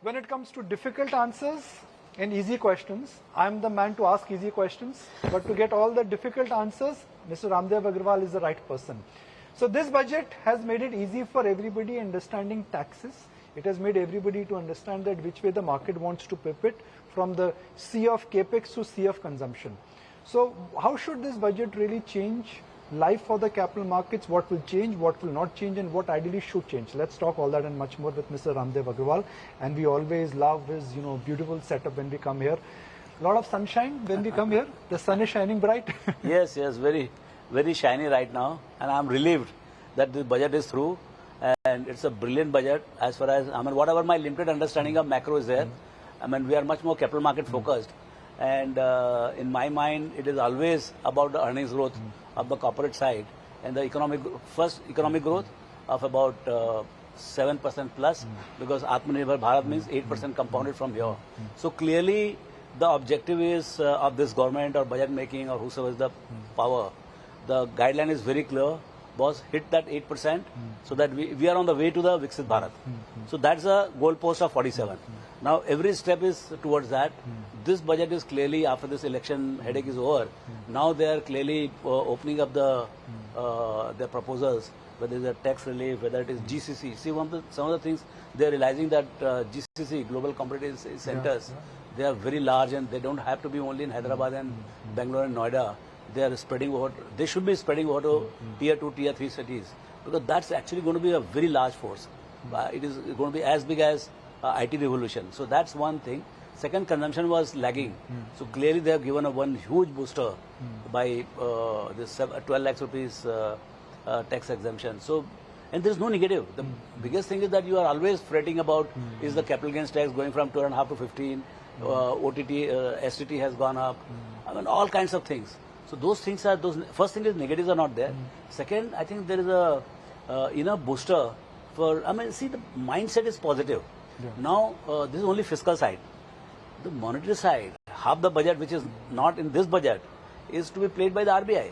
When it comes to difficult answers and easy questions, I'm the man to ask easy questions. But to get all the difficult answers, Mr. Ramdev Agrawal is the right person. So this budget has made it easy for everybody understanding taxes. It has made everybody to understand that which way the market wants to pivot from the sea of capex to sea of consumption. So how should this budget really change life for the capital markets? What will change, what will not change, and what ideally should change? Let's talk all that and much more with Mr. Ramdev Agrawal. And we always love his, beautiful setup when we come here. A lot of sunshine when we come here. The sun is shining bright. Yes, very, very shiny right now. And I'm relieved that this budget is through. And it's a brilliant budget as far as, whatever my limited understanding of macro is there. We are much more capital market focused. And in my mind, it is always about the earnings growth of the corporate side and the economic growth of about 7% plus, because Atmanirbhar Bharat means 8% compounded from here. So clearly, the objective is of this government or budget making or whosoever is the power. The guideline is very clear. Boss, hit that 8% so that we are on the way to the Viksit Bharat. So that's a goalpost of 47. Now every step is towards that. This budget is clearly, after this election headache is over, now they are clearly opening up their proposals, whether it is a tax relief, whether it is GCC. See, some of the things they are realizing that GCC, Global Competitive Centers, they are very large and they don't have to be only in Hyderabad and Bangalore and Noida. They are spreading over. They should be spreading over to tier 2, tier 3 cities, because that's actually going to be a very large force. It is going to be as big as IT revolution. So that's one thing. Second, consumption was lagging. So clearly they have given one huge booster by this 12 lakhs rupees tax exemption. So, and there is no negative. The biggest thing is that you are always fretting about is the capital gains tax going from 2.5 to 15, OTT, STT has gone up, all kinds of things. So those things are, first thing is negatives are not there. Second, I think there is a enough booster for, see, the mindset is positive. Now, this is only fiscal side. The monetary side, half the budget which is not in this budget is to be played by the RBI.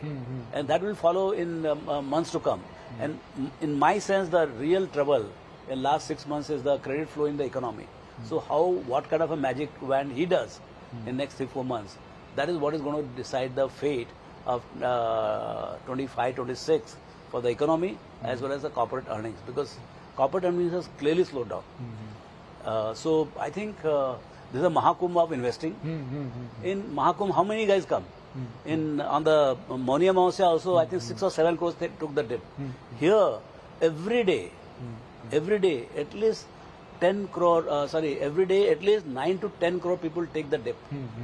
And that will follow in months to come. And in my sense, the real trouble in last 6 months is the credit flow in the economy. So what kind of a magic wand he does in next 3-4 months, that is what is going to decide the fate of 25-26 for the economy as well as the corporate earnings, because corporate earnings has clearly slowed down. So I think this is a Mahakumbh of investing. In Mahakumbh, how many guys come? On the Maunya Amavasya also, I think 6 or 7 crores took the dip. Here, every day, at least 10 crore, every day at least 9 to 10 crore people take the dip.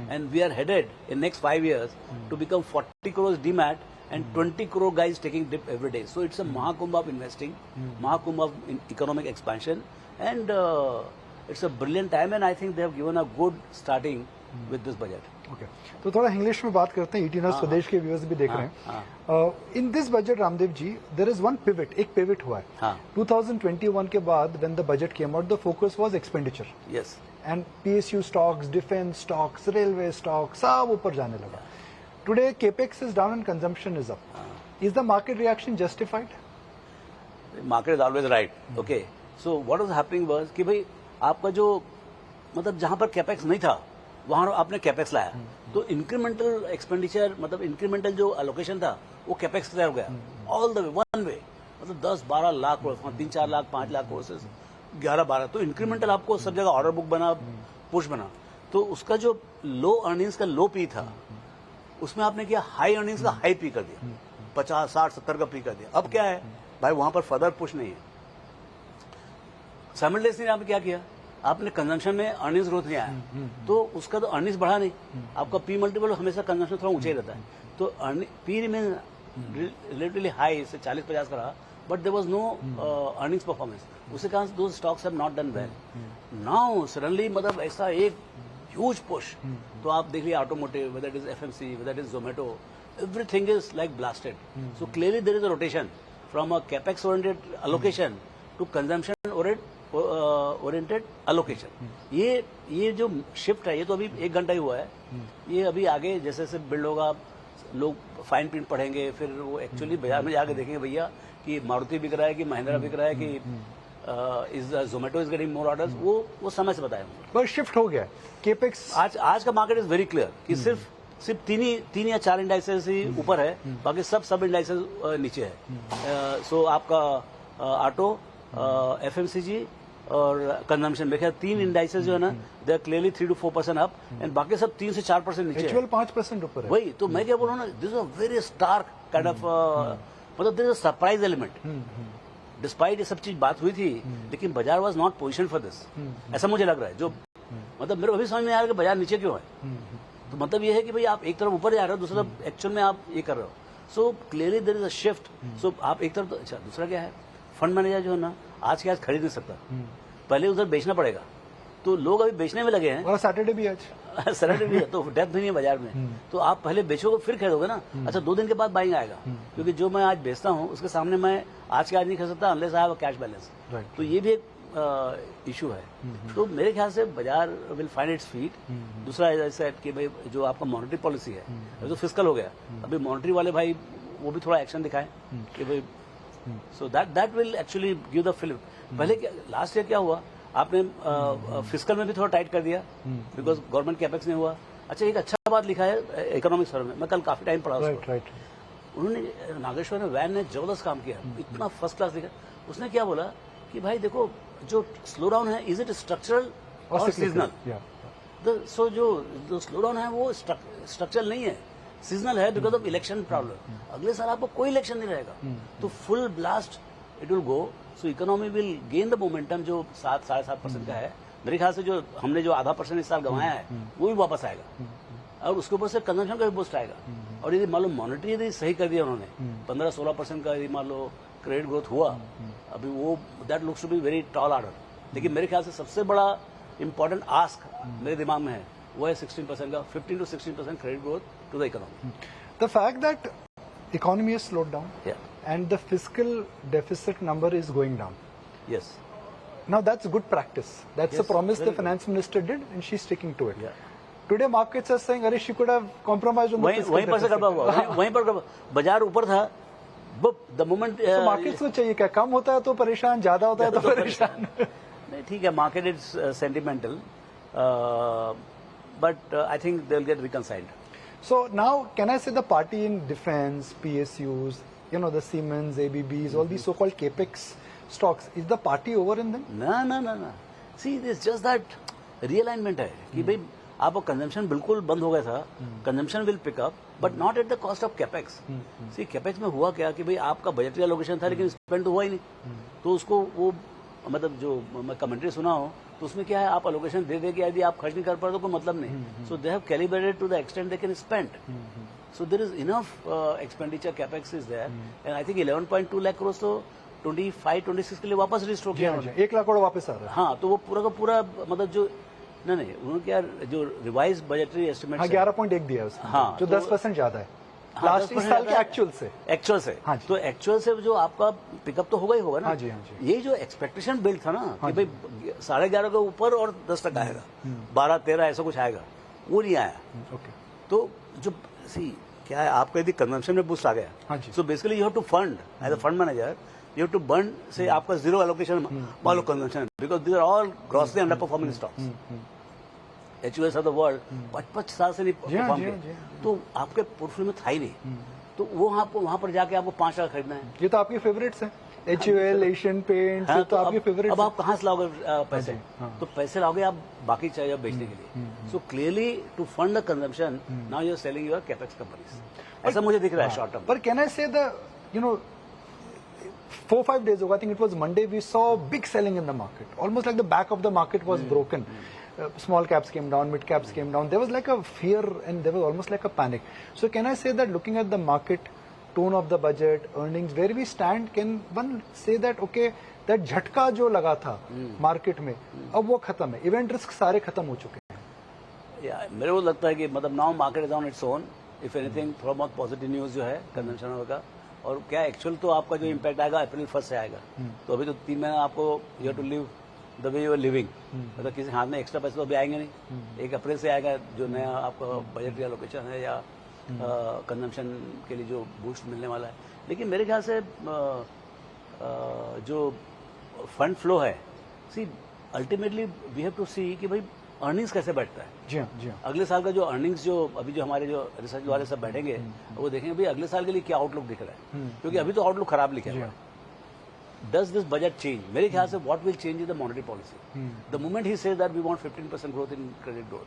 And we are headed in next 5 years to become 40 crores demat and 20 crore guys taking dip every day. So it's a Mahakumbh of investing, Mahakumbh of economic expansion, and it's a brilliant time, and I think they have given a good starting with this budget. Okay. तो थोड़ा English में बात करते हैं, ET news स्वदेश के viewers भी देख रहे हैं. In this budget Ramdev ji, there is one pivot, एक पिवट हुआ है. 2021 के बाद when the budget came out, the focus was expenditure. Yes. And PSU stocks, defence stocks, railway stocks सब ऊपर जाने लगा. Today capex is down and consumption is up. Is the market reaction justified? Market is always right. Okay. So what was happening was कि भाई आपका जो जहां पर कैपेक्स नहीं था वहां आपने कैपेक्स लाया, तो इंक्रीमेंटल एक्सपेंडिचर इंक्रीमेंटल जो एलोकेशन था वो कैपेक्स की तरफ हो गया all the way, one way. 10-12 lakh crore, 3-4 lakh 5 lakh crore से 11-12, तो इंक्रीमेंटल आपको सब जगह ऑर्डर बुक बना, पुश बना. तो उसका जो लो अर्निंग्स का लो पी था, उसमें आपने किया हाई अर्निंग्स का हाई पी कर दिया, 50, 60, 70 का पी कर दिया. अब क्या है भाई, वहां पर फर्दर पुश नहीं है. साइमल्टेनियसली आपने क्या किया, आपने कंजम्पशन में अर्निंग्स ग्रोथ नहीं आया, तो उसका तो अर्निंग्स बढ़ा नहीं. आपका पी मल्टीपल हमेशा कंजम्पशन थोड़ा ऊंचा ही रहता है, तो पी रिमेन रिलेटिवली हाई से 40-50 का रहा, but there was no earnings performance. उसके कारण दो stocks have not done well. Now suddenly ऐसा एक ह्यूज पुश, तो आप देख लीजिए automotive, whether it is FMC, whether it is Zomato, everything is like blasted. So clearly there is a rotation from a capex oriented allocation to consumption oriented allocation. ये जो shift है, ये तो अभी 1 घंटा ही हुआ है. ये अभी आगे जैसे जैसे बिल्ड होगा, लोग फाइन प्रिंट पढ़ेंगे, फिर वो एक्चुअली बाजार में जाके देखेंगे भैया कि मारुति बिक रहा है कि महिंद्रा बिक रहा है कि is Zomato is getting more orders, वो समय से बताया मुझे। पर शिफ्ट हो गया केपेक्स। आज का मार्केट इज वेरी क्लियर कि सिर्फ तीन या चार इंडाइसेस ही ऊपर है, बाकी सब इंडाइसेस नीचे है। सो आपका ऑटो, एफएमसीजी और कंजम्पशन में ख्याल 3 इंडाइसेस जो है ना, they are clearly 3 to 4% up, and बाकी सब 3 से 4% नीचे है। 5% ऊपर है। वही तो मैं क्या बोल रहा हूँ ना, this is a very stark kind of, मतलब this is a surprise element. Despite ये सब चीज बात हुई थी, लेकिन बाजार was not position for this, ऐसा मुझे लग रहा है। जो मतलब मेरे को अभी समझ में आ रहा है कि बाजार नीचे क्यों है। तो मतलब ये है कि भाई आप एक तरफ ऊपर जा रहे हो, दूसरी तरफ एक्चुअल में आप ये कर रहे हो। So clearly there is a shift. सो आप एक तरफ तो, अच्छा दूसरा क्या है, फंड मैनेजर जो है ना आज के आज खरीद नहीं सकता, पहले उधर बेचना पड़ेगा। तो लोग अभी बेचने में लगे हैं, और सैटरडे भी आज सैटरडे भी है, तो डेप्थ भी नहीं है बाजार में। तो आप पहले बेचोगे फिर खरीदोगे ना। अच्छा 2 दिन के बाद बाइंग आएगा, क्योंकि जो मैं आज बेचता हूँ उसके सामने मैं आज के आज नहीं खरीद सकता unless I have a cash balance. तो ये भी एक इशू है। तो मेरे ख्याल से बाजार विल फाइंड इट्स फीट। दूसरा ऐसा है कि भाई जो आपका मॉनेटरी पॉलिसी है, अभी तो फिस्कल हो गया, अभी मॉनेटरी वाले भाई वो भी थोड़ा एक्शन दिखाएं कि भाई, so that will actually give the film. पहले लास्ट ईयर क्या हुआ, आपने फिस्कल में भी थोड़ा टाइट कर दिया बिकॉज गवर्नमेंट कैपेक्स नहीं हुआ। अच्छा एक अच्छा बात लिखा है इकोनॉमिक्स फर्म में, मैं कल काफी टाइम पढ़ा उसको। उन्होंने नागेश्वर वैन ने जबरदस्त काम किया, इतना फर्स्ट क्लास लिखा। उसने क्या बोला कि भाई देखो जो स्लो डाउन है, इज इट स्ट्रक्चरल और सीजनल। सो जो स्लो डाउन है वो स्ट्रक्चरल नहीं है, सीजनल है बिकॉज ऑफ इलेक्शन प्रॉब्लम। अगले साल आपको कोई इलेक्शन नहीं रहेगा, तो full blast it will go. So economy will gain the momentum जो 7-7.5% का है। मेरे ख्याल से जो हमने जो आधा % इस साल गंवाया है वो भी वापस आएगा, और उसके ऊपर से कंजम्पशन का भी बूस्ट आएगा। और यदि मान लो मॉनेटरी यदि सही कर दिया उन्होंने, 15-16% का यदि मान लो क्रेडिट ग्रोथ हुआ, अभी वो that looks to be very tall order. लेकिन मेरे ख्याल से सबसे बड़ा इंपॉर्टेंट आस्क मेरे दिमाग में है, वो है 16% का, 15 to 16% credit growth to the economy. The fact that economy has slowed down, and the fiscal deficit number is going down. Yes. Now that's good practice. That's a promise the finance minister did, and she's sticking to it. Today markets are saying, "Arey, she could have compromised on the fiscal वहीं पर से गड़बड़ हुआ, वहीं पर बाजार ऊपर था, the moment so markets को चाहिए क्या, कम होता है तो परेशान, ज्यादा होता है तो परेशान। नहीं ठीक है, market is sentimental, but I think they will get reconciled. So now, can I say the party in defense, PSUs, the Siemens, ABBs, all these so-called capex stocks, is the party over in them? ना। See, it's just that realignment है कि भाई आपका consumption बिल्कुल बंद हो गया था, consumption will pick up but not at the cost of capex. See capex में हुआ क्या कि भाई आपका बजटरी एलोकेशन था लेकिन स्पेंड तो हुआ ही नहीं, तो उसको वो मतलब जो मैं कमेंट्री सुना हो तो उसमें क्या है, आप एलोकेशन दे कि यदि आप खर्च नहीं कर पा रहे तो कोई मतलब नहीं। So they have calibrated to the extent they can spend. So there is enough expenditure, capex is there, and I think 11.2 lakh crore तो 25-26 के लिए वापस रिस्टोर किया। 1 लाख करोड़ वापस आ रहा है। हाँ, तो वो पूरा का पूरा मतलब जो नहीं उन्होंने क्या जो रिवाइज बजटरी एस्टिमेट 11.1 दिया उसने, हाँ, जो 10% ज्यादा है लास्ट इस साल के एक्चुअल से। हाँ, तो एक्चुअल से जो आपका पिकअप तो होगा ही होगा ना। हाँ जी। ये जो एक्सपेक्टेशन बिल्ड था ना कि भाई 11.5 के ऊपर और 10% आएगा, 12-13 ऐसा कुछ आएगा, वो नहीं आया। ओके, तो जो क्या है आपका यदि कंजम्पशन में बूस्ट आ गया, so basically you have to fund as a fund manager, you have to burn say आपका जीरो एलोकेशन मान लो consumption, because these are all grossly under performing stocks. HUS of the world 5-5 साल से नहीं perform किया, तो आपके portfolio में था ही नहीं, तो वो वहां पर जाके आपको 5 लाख खरीदना है। ये तो आपके फेवरेट्स हैं, HUL, एशियन पेंट्स, ये तो आपके फेवरेट्स। अब आप कहाँ से लाओगे पैसे? तो पैसे लाओगे आप बाकी चाहिए बेचने के लिए। So clearly to fund the consumption now you are selling your capex companies, ऐसा मुझे दिख रहा है शॉर्ट टर्म। पर can I say the 4-5 days ago, I think it was Monday, we saw big selling in the market, almost like the back of the market was broken. Small caps came down, mid caps came down. There was like a fear and there was almost like a panic. So can I say that looking at the market, tone of the budget, earnings, where we stand, can one say that okay, that झटका जो लगा था market में अब वो खत्म है, event risk सारे खत्म हो चुके हैं? मेरे को लगता है कि मतलब now market is on its own. If anything थोड़ा बहुत पॉजिटिव न्यूज जो है कंजम्पशन होगा, और क्या एक्चुअल तो आपका जो इम्पैक्ट आएगा अप्रैल 1 से आएगा। तो अभी तो 3 महीना आपको you have to live the way you are living, मतलब किसी हाथ में एक्स्ट्रा पैसे तो अभी आएंगे नहीं। 1 अप्रैल से आएगा जो नया आपका बजट एलोकेशन है या कंजम्पशन के लिए जो बूस्ट मिलने वाला है। लेकिन मेरे ख्याल से जो फंड फ्लो है, see ultimately we have to see कि भाई अर्निंग्स कैसे बैठता है। जी हाँ, जी हाँ। अगले साल का जो अर्निंग्स जो अभी जो हमारे जो रिसर्च वाले सब बैठेंगे वो देखेंगे भाई अगले साल के लिए क्या आउटलुक दिख रहा है, क्योंकि अभी तो आउटलुक खराब लिखा हुआ है। Does this budget change? मेरे ख्याल से what will change is the monetary policy. The moment he says that we want 15% growth in credit growth,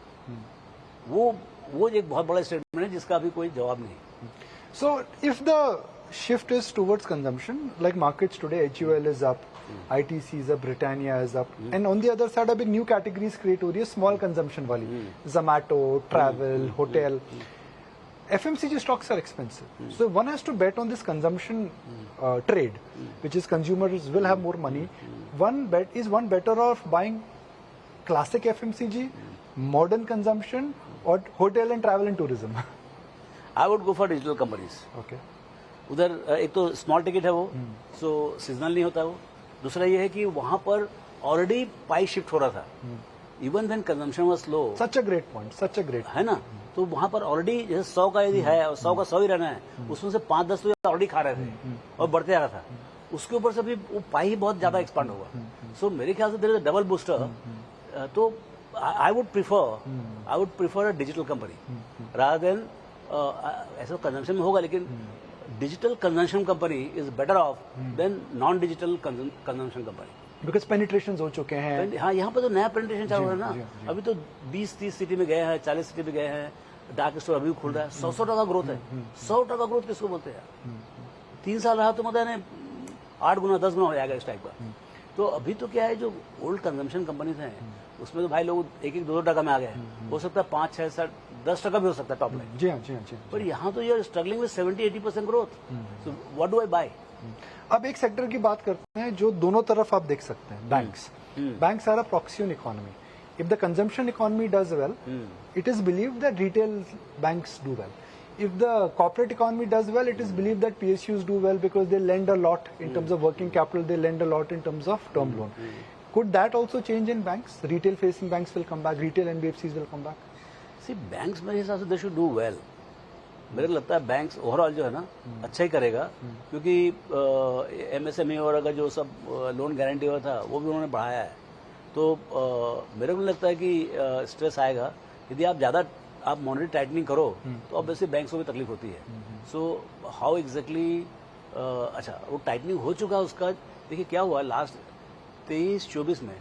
वो एक बहुत बड़ा स्टेटमेंट है जिसका अभी कोई जवाब नहीं। So if the shift is towards consumption, like markets today, HUL is up, ITC is up, Britannia is up, and on the other side, a big new categories create हो रही है small consumption वाली, Zomato, travel, hotel. FMCG stocks are expensive, so one has to bet on this consumption trade, which is consumers will have more money. One better off buying classic FMCG, modern consumption, or hotel and travel and tourism. I would go for digital companies. Okay. उधर एक तो small ticket है वो, सो seasonal नहीं होता वो। दूसरा ये है कि वहां पर ऑलरेडी पाई शिफ्ट हो रहा था, even then consumption was slow, Such a great point. Such a great. है ना। तो वहां पर ऑलरेडी जैसे 100 का यदि है और 100 का 100 ही रहना है, उसमें से 5-10 तो ऑलरेडी खा रहे थे और बढ़ते जा रहा था, उसके ऊपर से भी वो पाई ही बहुत ज्यादा एक्सपांड होगा। सो मेरे ख्याल से there is a double booster. तो I would prefer a digital company rather than ऐसा कंजम्पशन में होगा, लेकिन digital consumption company is better off than non digital consumption company. Because penetrations हो चुके हैं। हाँ, यहाँ पर तो नया पेनिट्रेशन चालू है ना। जी, जी। अभी तो 20-30 सिटी में गए हैं, 40 सिटी में गए हैं, डार्क स्टोर अभी भी खुल रहा है। 100% ग्रोथ है। 100% ग्रोथ किसको बोलते हैं यार? 3 साल रहा तो मतलब है 8 गुना 10 गुना हो जाएगा इस टाइप का। तो अभी तो क्या है, जो ओल्ड कंजम्पशन कंपनीज हैं उसमें तो भाई लोग 1-2 टका में आ गए हैं। हो सकता है 5-6-7 10% भी हो सकता है टॉप लाइन, जी हाँ, जी हाँ, जी हाँ। पर यहाँ तो you're struggling with 70-80% growth. So what do I buy? अब एक सेक्टर की बात करते हैं जो दोनों तरफ आप देख सकते हैं, banks. Banks are a proxy on economy. If the consumption economy does well, it is believed that retail banks do well. If the corporate economy does well, it is believed that PSUs do well because they lend a lot in terms of working capital, they lend a lot in terms of term loan. Could that also change in banks? Retail facing banks will come back, retail NBFCs will come back. See, banks मेरे हिसाब से they should do well. मेरे को लगता है banks overall जो है ना अच्छा ही करेगा, क्योंकि MSME और अगर जो सब लोन गारंटी हुआ था वो भी उन्होंने बढ़ाया है। तो मेरे को लगता है कि स्ट्रेस आएगा यदि आप ज़्यादा आप मॉनेटरी टाइटनिंग करो तो ऑब्वियसली बैंक्स को भी तकलीफ होती है। सो हाउ एग्जैक्टली अच्छा वो टाइटनिंग हो चुका उसका। देखिए क्या हुआ लास्ट 23-24 में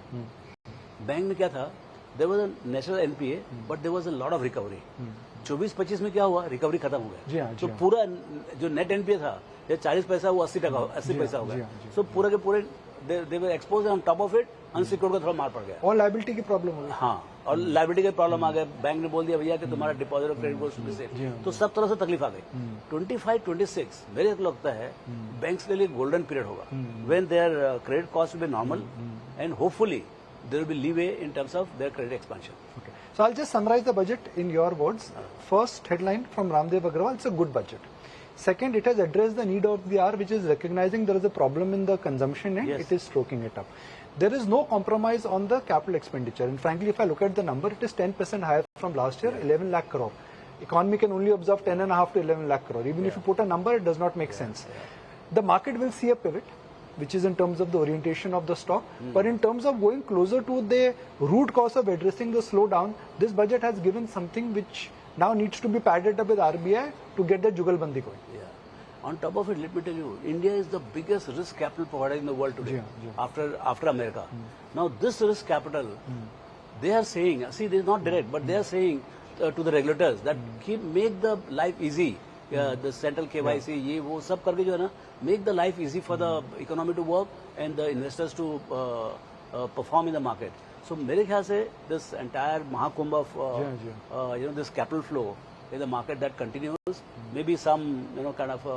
बैंक में क्या था, there was a natural NPA but there was a lot of recovery. 24-25 में क्या हुआ, रिकवरी खत्म हो गया। तो पूरा जो नेट एनपीए था 40 पैसा वो 80 पैसा हो गया। सो पूरे के पूरे they were expose on top of it unsecured का थोड़ा मार पड़ गया और लायबिलिटी की प्रॉब्लम हो गई। हाँ, और लायबिलिटी का प्रॉब्लम आ गया। बैंक ने बोल दिया भैया कि तुम्हारा डिपॉजिट और credit goes to be same, तो सब तरह से तकलीफ आ गई। 25-26 मेरे को लगता है बैंक्स के लिए गोल्डन पीरियड होगा, when their credit cost will be normal and hopefully there will be leeway in terms of their credit expansion. Okay. So I'll just summarize the budget in your words. First headline from Ramdev Agrawal, it's a good budget. Second, it has addressed the need of the hour, which is recognizing there is a problem in the consumption and it is stroking it up. There is no compromise on the capital expenditure. And frankly, if I look at the number, it is 10% higher from last year, 11 lakh crore. Economy can only absorb 10.5 to 11 lakh crore. Even if you put a number, it does not make sense. The market will see a pivot, which is in terms of the orientation of the stock. But in terms of going closer to the root cause of addressing the slowdown, this budget has given something which now needs to be padded up with RBI to get the jugalbandi going. Yeah. On top of it, let me tell you, India is the biggest risk capital provider in the world today, after America. Now, this risk capital, they are saying, see, this is not direct, but they are saying to the regulators that make the life easy. The central KYC, ये वो सब करके जो है ना, make the life easy for the economy to work and the investors to perform in the market. So मेरे ख्याल से this entire Mahakumbh of this capital flow in the market that continues, maybe some kind of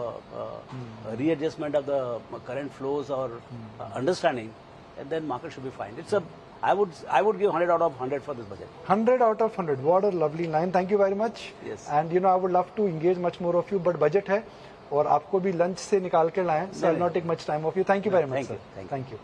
readjustment of the current flows or understanding, and then market should be fine. It's a I would give 100 out of 100 for this budget. 100 out of 100. What a lovely line. Thank you very much. Yes. And I would love to engage much more of you, but budget है और आपको भी lunch से निकाल के लाएं. So I'll not take much time of you. Thank you very much, sir. Thank you. Thank you.